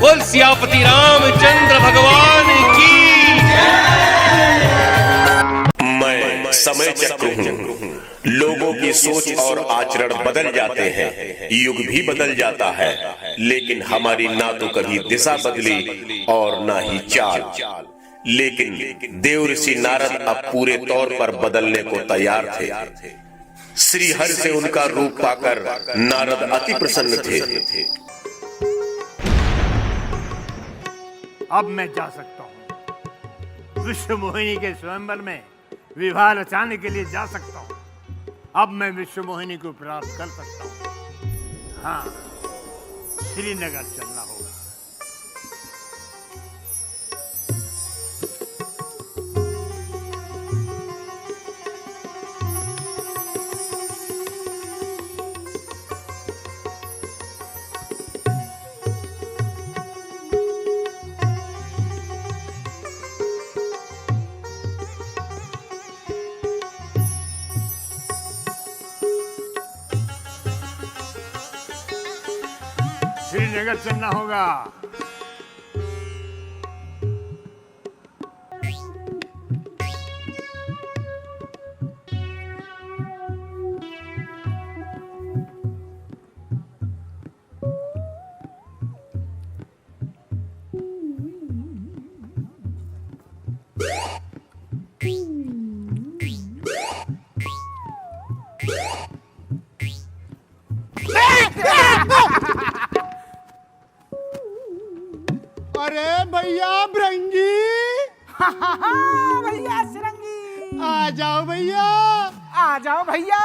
बोल सियापति रामचंद्र भगवान की। मैं समय चक्र हूँ। लोगों की सोच और आचरण बदल जाते हैं, युग भी बदल जाता है, लेकिन हमारी ना तो कभी दिशा बदली और ना ही चाल। लेकिन देव ऋषि नारद अब पूरे तौर पर बदलने को तैयार थे। श्री हरि से उनका रूप पाकर नारद अति प्रसन्न थे। अब मैं जा सकता हूँ। विश्व मोहिनी के स्वयंवर में विवाह रचाने के लिए जा सकता हूँ। अब मैं विश्व मोहिनी को प्राप्त कर सकता हूँ। हाँ, श्रीनगर चलना होगा। श्रीनगर चलना होगा। अरे भैया भृंगी। भैया सिरंगी। आ जाओ भैया। आ जाओ भैया।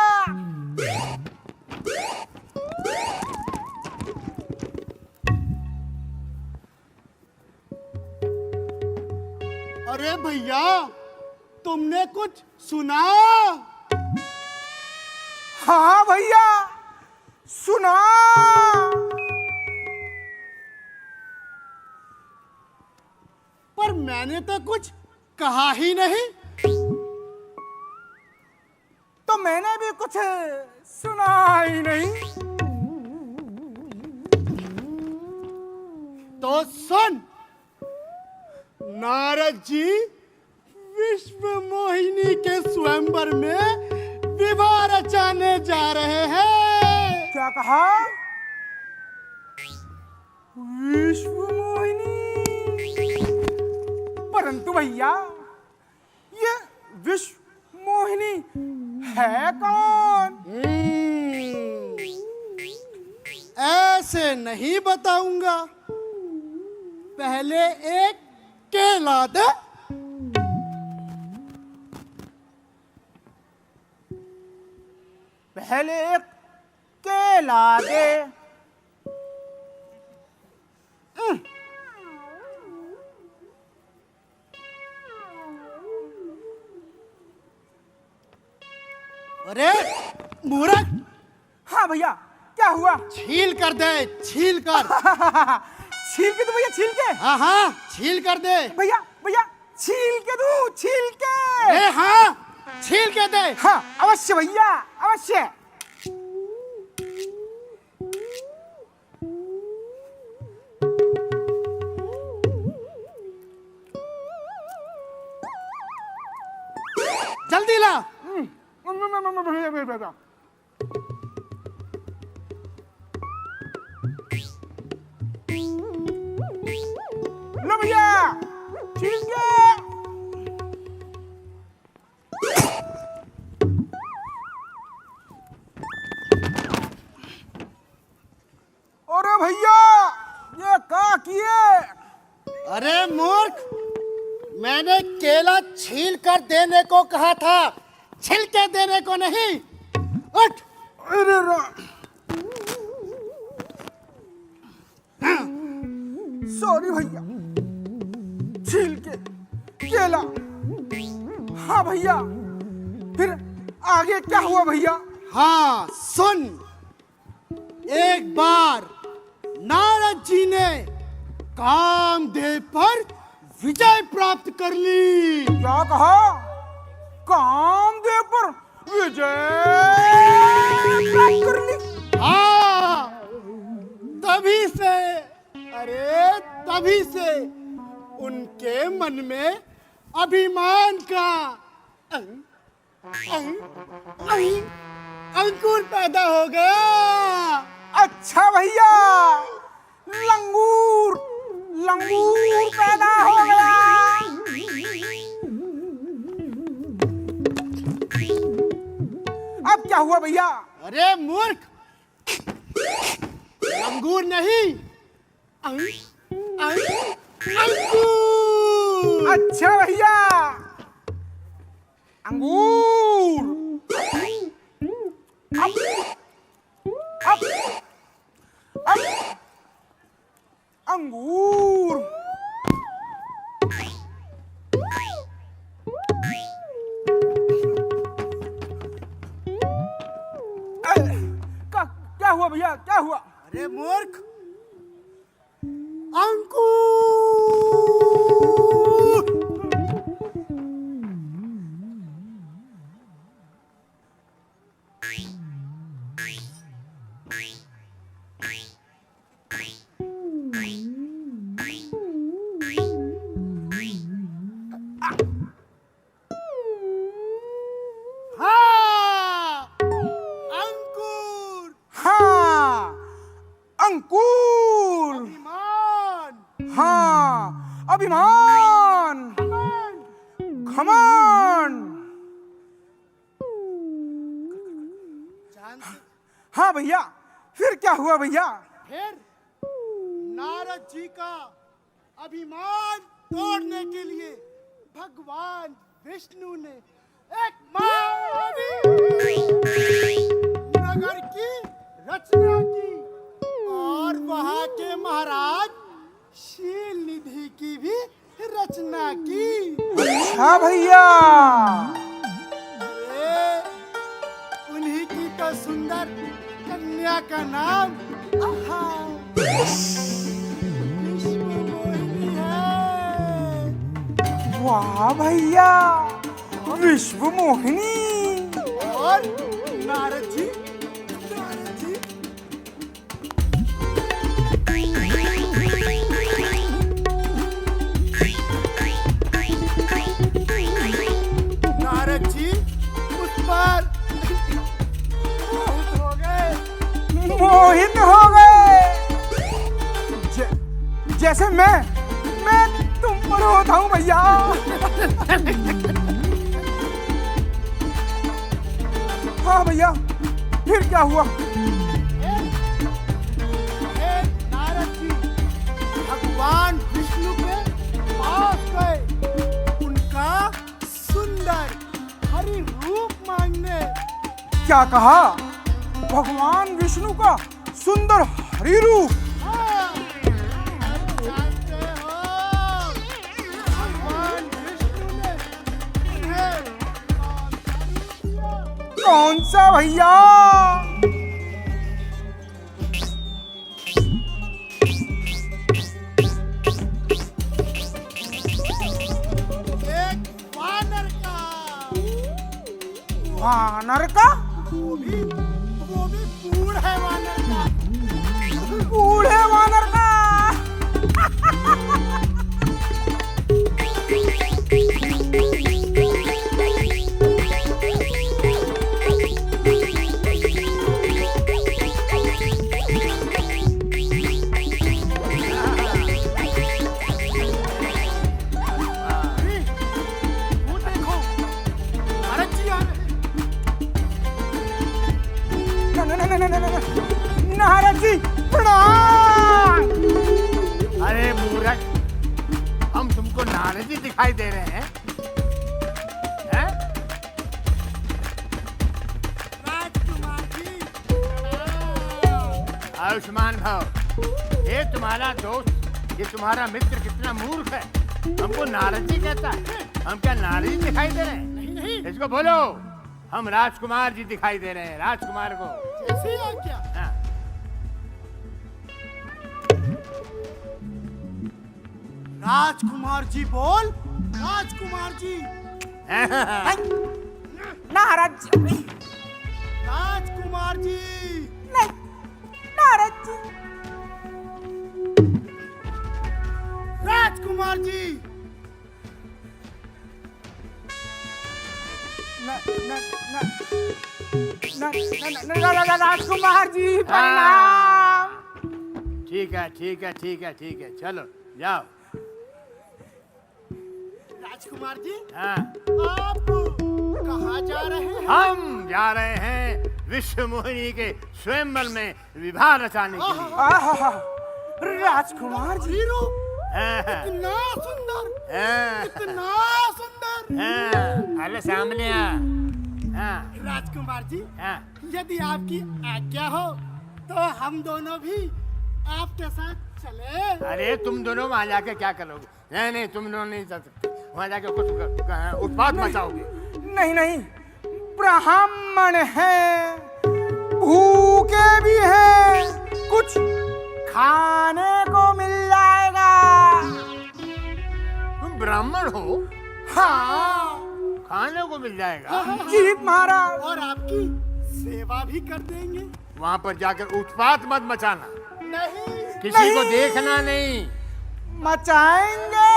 अरे भैया, तुमने कुछ सुना? हाँ भैया, सुना। पर मैंने तो कुछ कहा ही नहीं। तो मैंने भी कुछ सुना ही नहीं। तो सुन, नारद जी विश्व मोहिनी के स्वयंवर में विवाह रचाने जा रहे हैं। क्या कहा? विश्व मोहिनी। परंतु भैया, ये विश्व मोहिनी है कौन? ऐसे नहीं बताऊंगा, पहले एक केला दे। पहले एक केला दे। अरे मूर्ख! हाँ भैया, क्या हुआ? छील कर दे, छील कर। छील के दो भैया, छील के। हाँ हाँ, छील कर दे। भैया भैया, छील के दो, छील के। अरे हाँ, छील के दे। हाँ अवश्य भैया, अवश्य। जल्दी ला। लो भैया, छील के। अरे भैया, ये क्या किए? अरे मूर्ख, मैंने केला छील कर देने को कहा था, छिलके देने को नहीं। उठ। अरे सॉरी भैया, छील के केला। हाँ भैया, फिर आगे क्या हुआ भैया? हाँ सुन, एक बार नारद जी ने कामदेव पर विजय प्राप्त कर ली। क्या कहा? कामदेव पर विजय प्राप्त कर ली? हाँ, तभी से अरे तभी से उनके मन में अभिमान का अंकुर पैदा हो गया। अच्छा भैया, लंगूर लंगूर पैदा हो गया। अब क्या हुआ भैया? अरे मूर्ख, लंगूर नहीं, अंकुर। अच्छा भैया, अंगूर। अब अंगूर। क्या हुआ भैया, क्या हुआ? अरे मूर्ख, अंकुर। हाँ, अंकुर। हाँ, अंकुर। अभिमान। हाँ, अभिमान। घमंड। हाँ भैया, फिर क्या हुआ भैया? फिर नारद जी का अभिमान तोड़ने के लिए भगवान विष्णु ने एक नगर की रचना की और वहां के महाराज शील निधि की भी रचना की। अच्छा भैया, अरे उन्हीं की तो सुंदर कन्या का नाम विश्वमोहिनी है। वाह भैया, विश्व मोहिनी। और नारद जी उस पर मोहित हो गए। जैसे मैं तुम पर होता हूँ भैया। हाँ भैया, फिर क्या हुआ? नारद जी भगवान विष्णु के पास गए, उनका सुंदर हरि रूप मांगने। क्या कहा? भगवान विष्णु का सुंदर हरि रूप। हाँ, जानते हो भगवान विष्णु ने उन्हें कौन सा भैया? एक वानर का। वानर का? वो भी बूढ़े वानर का। बूढ़े वानर का। वो देखो, नारद जी आ रहे हैं। नारद जी प्रणाम। अरे मूर्ख, हम तुमको नारद जी दिखाई दे रहे हैं, हैं? राजकुमार जी, आयुष्मान भव। ये तुम्हारा दोस्त, ये तुम्हारा मित्र कितना मूर्ख है, हमको नारद जी कहता है। हम क्या नारद जी दिखाई दे रहे हैं? नहीं इसको बोलो, हम राजकुमार जी दिखाई दे रहे हैं, राजकुमार को। ऐसे ही क्या? हाँ। राजकुमार जी बोल, राजकुमार जी। नारद जी। राजकुमार जी। नहीं, नारद जी। राजकुमार जी। राजकुमार जी प्रणाम। ठीक है ठीक है ठीक है ठीक है, चलो जाओ। राजकुमार जी, हाँ, आप कहाँ जा रहे हैं? हम जा रहे हैं विश्व मोहिनी के स्वयंवर में विवाह रचाने के लिए। आहा, राजकुमार जी हीरो, हाँ, इतना सुंदर, हाँ, इतना सुंदर। हाँ, अरे सामने आ। हाँ, राजकुमार जी, हाँ, यदि आपकी आज्ञा हो तो हम दोनों भी आपके साथ चले। अरे तुम दोनों वहां जाके क्या करोगे? नहीं नहीं, तुम दोनों नहीं जा सकते वहां जाके, कुछ उत्पात मचाओगे। नहीं नहीं, ब्राह्मण हैं, भूखे भी हैं, कुछ खाने को मिल जाएगा। तुम ब्राह्मण हो? हाँ खाने को मिल जाएगा। जी महाराज। और आपकी सेवा भी कर देंगे। वहां पर जाकर उत्पात मत मचाना, नहीं, किसी को देखना नहीं। मचाएंगे।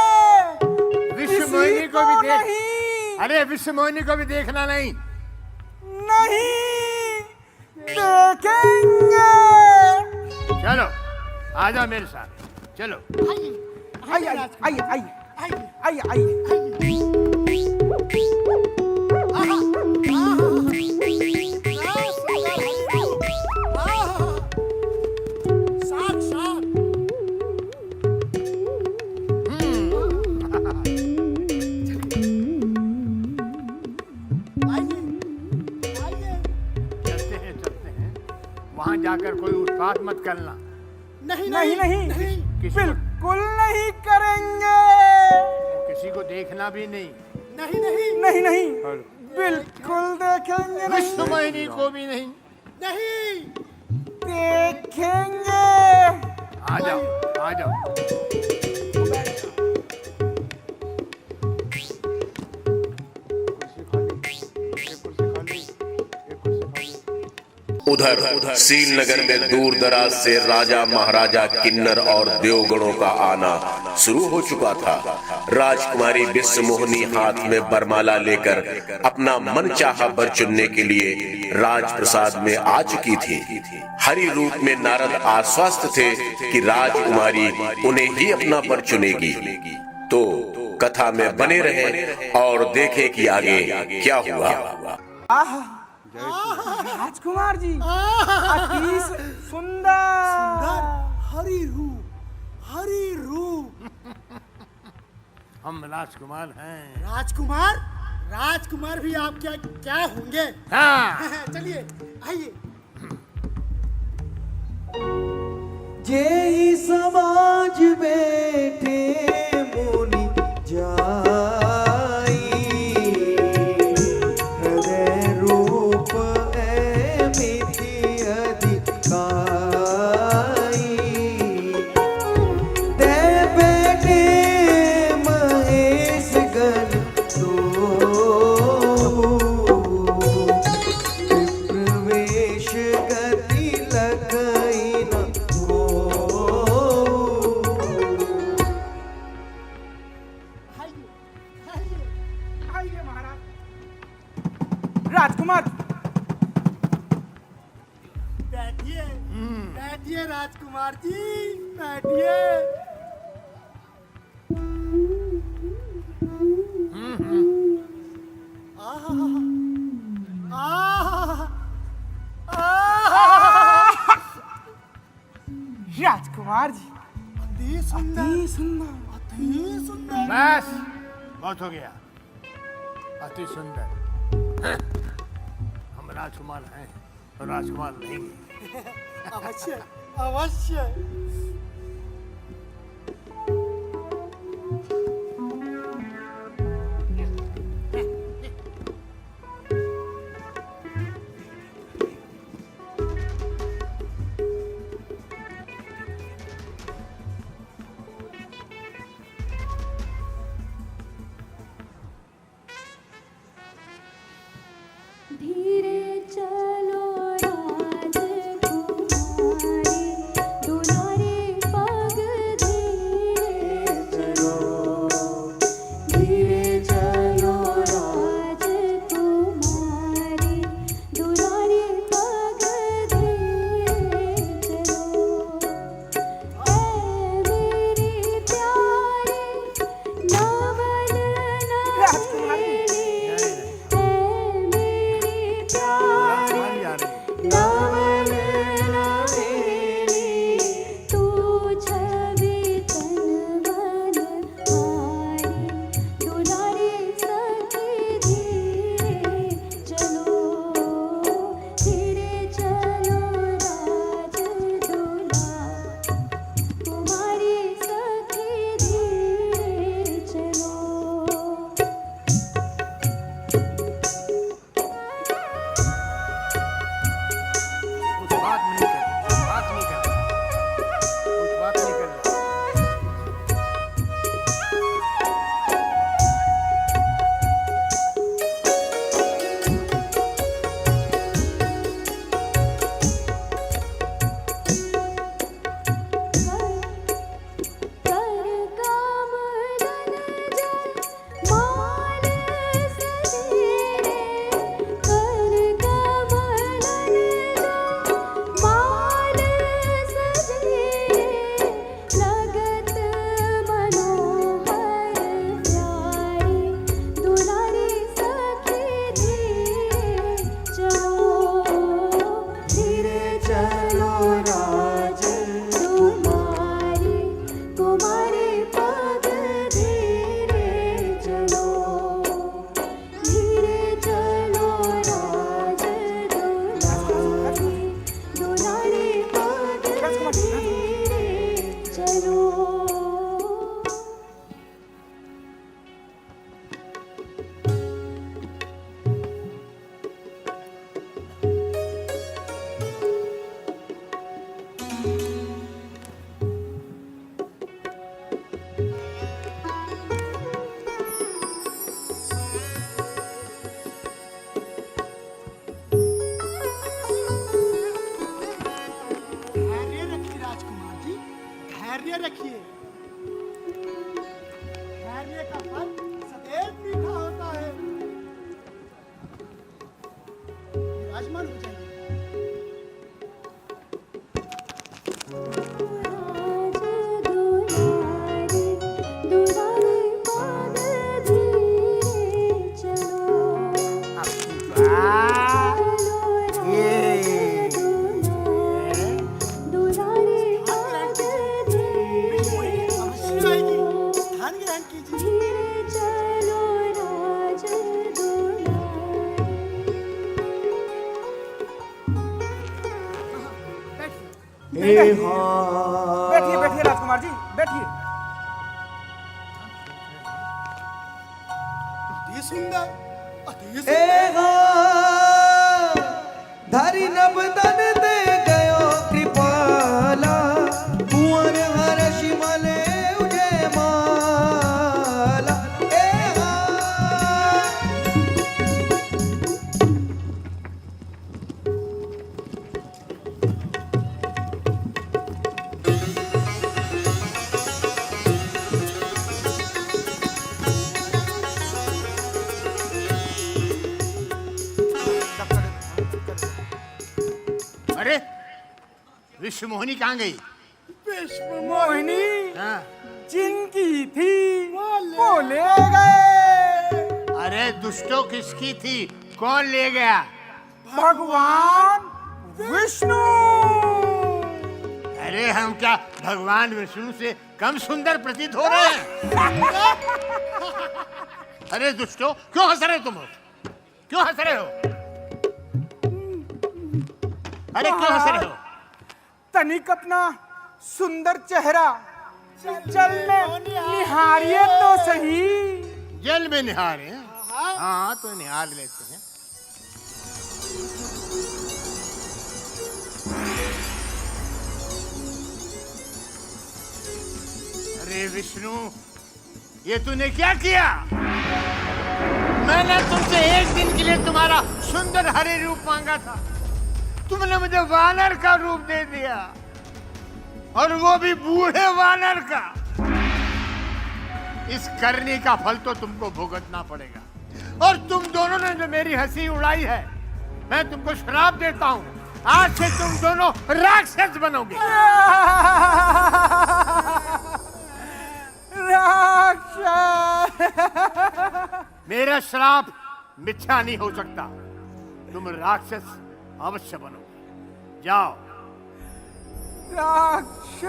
विश्व मोहिनी को भी देख। नहीं, अरे विश्व मोहिनी को भी देखना नहीं। नहीं देखेंगे। चलो आ जाओ मेरे साथ, चलो। आइए आइए आइए आइए आइए आइए। साक्षात चलते हैं वहां जाकर कोई उत्पात मत करना। नहीं नहीं नहीं, किसी को, बिल्कुल नहीं करेंगे। किसी को देखना भी नहीं। नहीं नहीं नहीं नहीं, बिल्कुल देखेंगे नहीं। विश्व मोहिनी को भी नहीं। नहीं। देखेंगे। आ जाओ आ जाओ। उधर श्रीनगर में दूर दराज से राजा महाराजा किन्नर और देवगणों का आना शुरू हो चुका था। राजकुमारी विश्व मोहिनी हाथ में बरमाला लेकर अपना मनचाहा वर चुनने के लिए राजप्रसाद में आ चुकी थी। हरि रूप में नारद आश्वस्त थे कि राजकुमारी उन्हें ही अपना वर चुनेगी। तो कथा में बने रहे और देखें कि आगे क्या हुआ। आहा, राजकुमार जी अति सुंदर। हरी रूप। हम राजकुमार हैं। राजकुमार, राजकुमार भी आप क्या होंगे? हाँ, चलिए आइए। जेहि समाज बैठे मुनि जाई, हृदय रूप मिति अधिकाई। ते बैठे महेश गण प्रवेश गति लगई न आइए महाराज। राजकुमार बैठिए राजकुमार जी, बैठिए। राजकुमार जी अति सुंदर। बस बहुत हो गया। अति सुंदर। हम राजकुमार हैं और राजकुमार रहेंगे। अवश्य अवश्य। धीरे चलो राजकुमारी, दुलारी ये बैठिए बैठिए राजकुमार जी, बैठिए। अति सुंदर, अति ए सुंदर। हाँ धारी नबदन दे गयो कृपाला कुंवर हर्ष मले उजय माला। ए हाँ अरे विश्व मोहिनी कहाँ गई? विश्व मोहिनी हाँ। जिनकी थी वो ले गए। अरे दुष्टों किसकी थी? कौन ले गया? भगवान विष्णु। अरे हम क्या भगवान विष्णु से कम सुंदर प्रतीत हो रहे हैं? अरे दुष्टों, क्यों हंस रहे हो तुम? क्यों हंस रहे हो? अरे क्यों हंस रहे हो? तनिक अपना सुंदर चेहरा जल में निहारिए तो सही। जल में निहारे? हाँ तो निहार लेते हैं। अरे विष्णु, ये तूने क्या किया? मैंने तुमसे एक दिन के लिए तुम्हारा सुंदर हरे रूप मांगा था, तुमने मुझे वानर का रूप दे दिया, और वो भी बूढ़े वानर का। इस करनी का फल तो तुमको भुगतना पड़ेगा। और तुम दोनों ने जो मेरी हंसी उड़ाई है, मैं तुमको श्राप देता हूं, आज से तुम दोनों राक्षस बनोगे। राक्षस। मेरा श्राप मिथ्या नहीं हो सकता। तुम राक्षस अवश्य बनोगे। जाओ। राक्षस।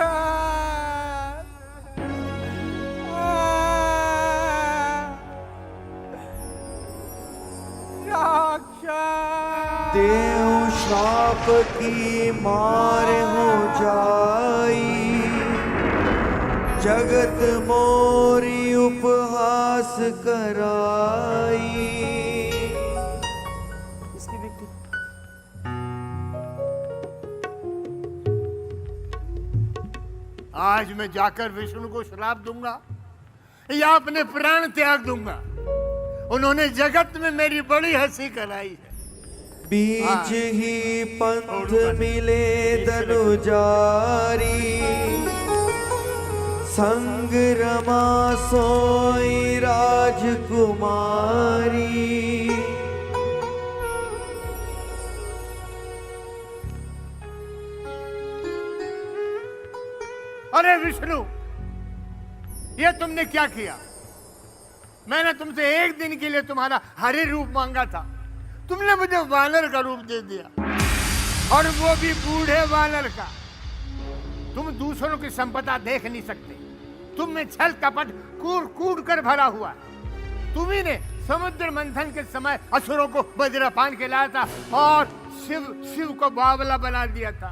राक्षस। देव श्राप की मार हो जाई जगत मोरी उपहास कराई। इसकी दिखती आज मैं जाकर विष्णु को श्राप दूंगा या अपने प्राण त्याग दूंगा। उन्होंने जगत में मेरी बड़ी हंसी कराई है। बीच ही पंथ मिले दनुजारी संग रमा सोई राजकुमारी। अरे विष्णु, ये तुमने क्या किया? मैंने तुमसे एक दिन के लिए तुम्हारा हरे रूप मांगा था, तुमने मुझे वानर का रूप दे दिया, और वो भी बूढ़े वानर का। तुम दूसरों की संपदा देख नहीं सकते। तुम में छल कपट कूड़ कूड़ कर भरा हुआ है। तुम्ही ने समुद्र मंथन के समय असुरों को वज्रपान खिलाया था, और शिव को बावला बना दिया था,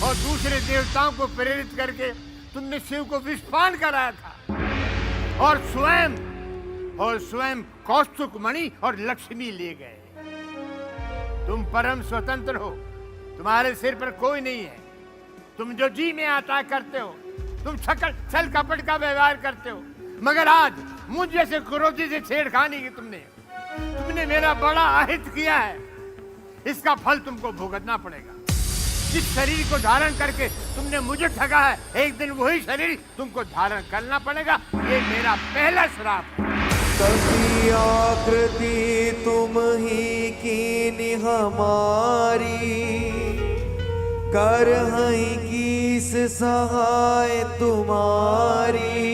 और दूसरे देवताओं को प्रेरित करके तुमने शिव को विषपान कराया था, और स्वयं कौस्तुभ मणि और लक्ष्मी ले गए। तुम परम स्वतंत्र हो, तुम्हारे सिर पर कोई नहीं है। तुम जो जी में आता करते हो, तुम छल कपट का व्यवहार करते हो, मगर आज मुझ जैसे क्रोधी से छेड़खानी की तुमने मेरा बड़ा अहित किया है। इसका फल तुमको भुगतना पड़ेगा। जिस शरीर को धारण करके तुमने मुझे ठगा है, एक दिन वही शरीर तुमको धारण करना पड़ेगा। ये मेरा पहला श्राप है। कभी आकृति तुम ही कीनी हमारी कर हई कीस सहाय तुम्हारी।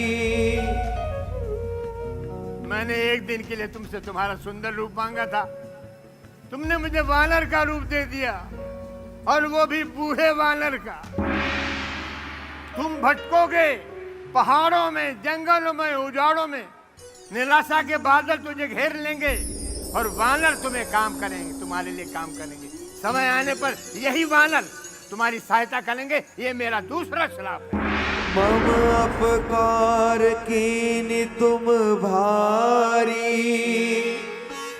मैंने एक दिन के लिए तुमसे तुम्हारा सुंदर रूप मांगा था, तुमने मुझे वानर का रूप दे दिया, और वो भी बूढ़े वानर का। तुम भटकोगे पहाड़ों में, जंगलों में, उजाड़ों में। निराशा के बादल तुझे घेर लेंगे, और वानर तुम्हें काम करेंगे, तुम्हारे लिए काम करेंगे। समय आने पर यही वानर तुम्हारी सहायता करेंगे, ये मेरा दूसरा श्राप है। मम अपकार कीनि तुम भारी,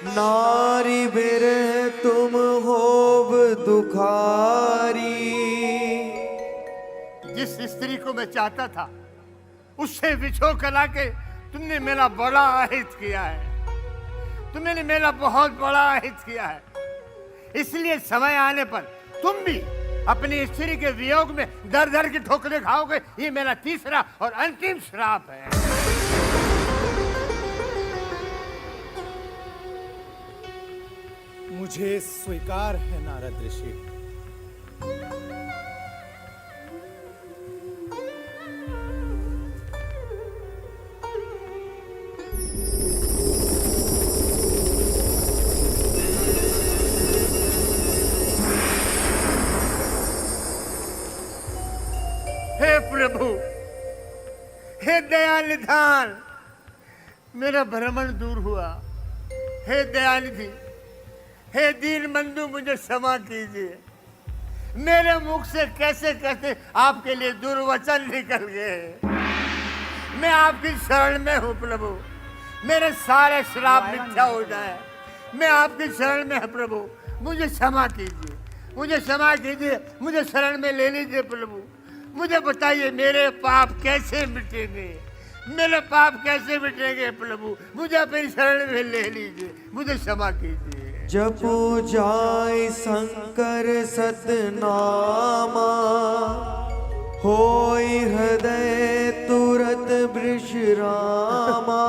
नारी बिरह तुम होव दुखारी। जिस स्त्री को मैं चाहता था उससे विछो करा के तुमने मेरा बड़ा अहित किया है। तुमने मेरा बहुत बड़ा अहित किया है। इसलिए समय आने पर तुम भी अपनी स्त्री के वियोग में दर दर की ठोकरें खाओगे। ये मेरा तीसरा और अंतिम श्राप है। मुझे स्वीकार है नारद ऋषि। हे प्रभु, हे दया निधान, मेरा भ्रमण दूर हुआ। हे दयानिधि, हे दीन बंधु, मुझे क्षमा कीजिए। मेरे मुख से कैसे कैसे आपके लिए दुर्वचन निकल गए। मैं आपकी शरण में हूँ प्रभु। मेरे सारे श्राप मिथ्या हो जाए। मैं आपकी शरण में हूँ प्रभु। मुझे क्षमा कीजिए, मुझे क्षमा कीजिए, मुझे शरण में ले लीजिए प्रभु। मुझे बताइए मेरे पाप कैसे मिटेंगे, मेरे पाप कैसे मिटेंगे प्रभु। मुझे अपनी शरण में ले लीजिए, मुझे क्षमा कीजिए। जपो जाय शंकर सतनामा, होय हृदय तुरत विश्रामा।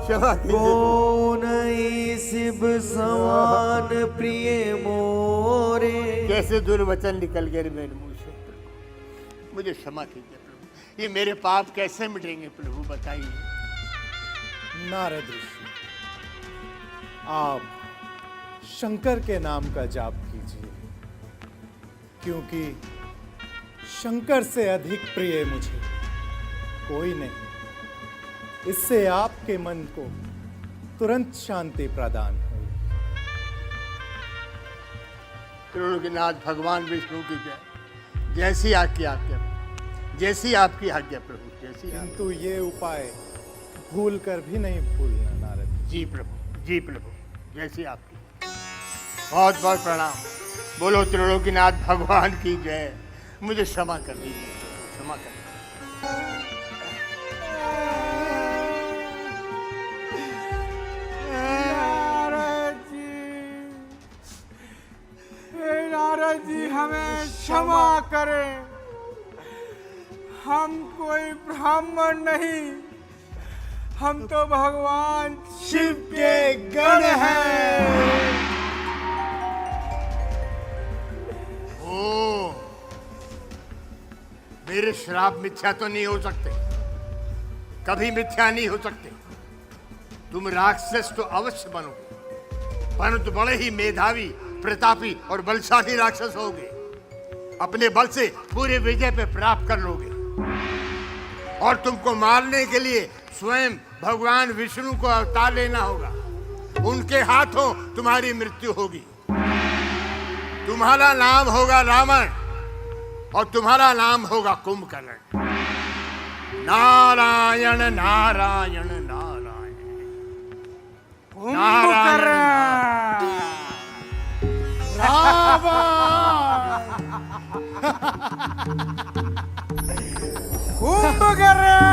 क्षमा कीजिए। को नहीं शिव समान प्रिय मोरे। कैसे दुर्वचन निकल गए मेरे मुंह से प्रभु। मुझे क्षमा कीजिए प्रभु। ये मेरे पाप कैसे मिटेंगे प्रभु, बताइए। नारद ऋषि, आप शंकर के नाम का जाप कीजिए, क्योंकि शंकर से अधिक प्रिय मुझे कोई नहीं। इससे आपके मन को तुरंत शांति प्रदान होगी। त्रिलोकीनाथ भगवान विष्णु की जय। जैसी आपकी आज्ञा, जैसी आपकी आज्ञा प्रभु, जैसी। किंतु ये उपाय भूल कर भी नहीं भूलना नारद। जी प्रभु, जी प्रभु, जैसी आपकी। बहुत बहुत प्रणाम। बोलो त्रिलोकीनाथ भगवान की जय। मुझे क्षमा कर दीजिए, क्षमा कर दीजिए। नारद जी हमें क्षमा करें। हम कोई ब्राह्मण नहीं, हम तो भगवान शिव के गण हैं। ओ, मेरे श्राप मिथ्या तो नहीं हो सकते, कभी मिथ्या नहीं हो सकते। तुम राक्षस तो अवश्य बनोगे, परंतु बड़े ही मेधावी, प्रतापी और बलशाली राक्षस होगे। अपने बल से पूरे विजय पे प्राप्त कर लोगे और तुमको मारने के लिए स्वयं भगवान विष्णु को अवतार लेना होगा। उनके हाथों तुम्हारी मृत्यु होगी। तुम्हारा नाम होगा रावण और तुम्हारा नाम होगा कुंभकर्ण। नारायण नारायण नारायण कुंभकर्ण। कुंभकर्ण।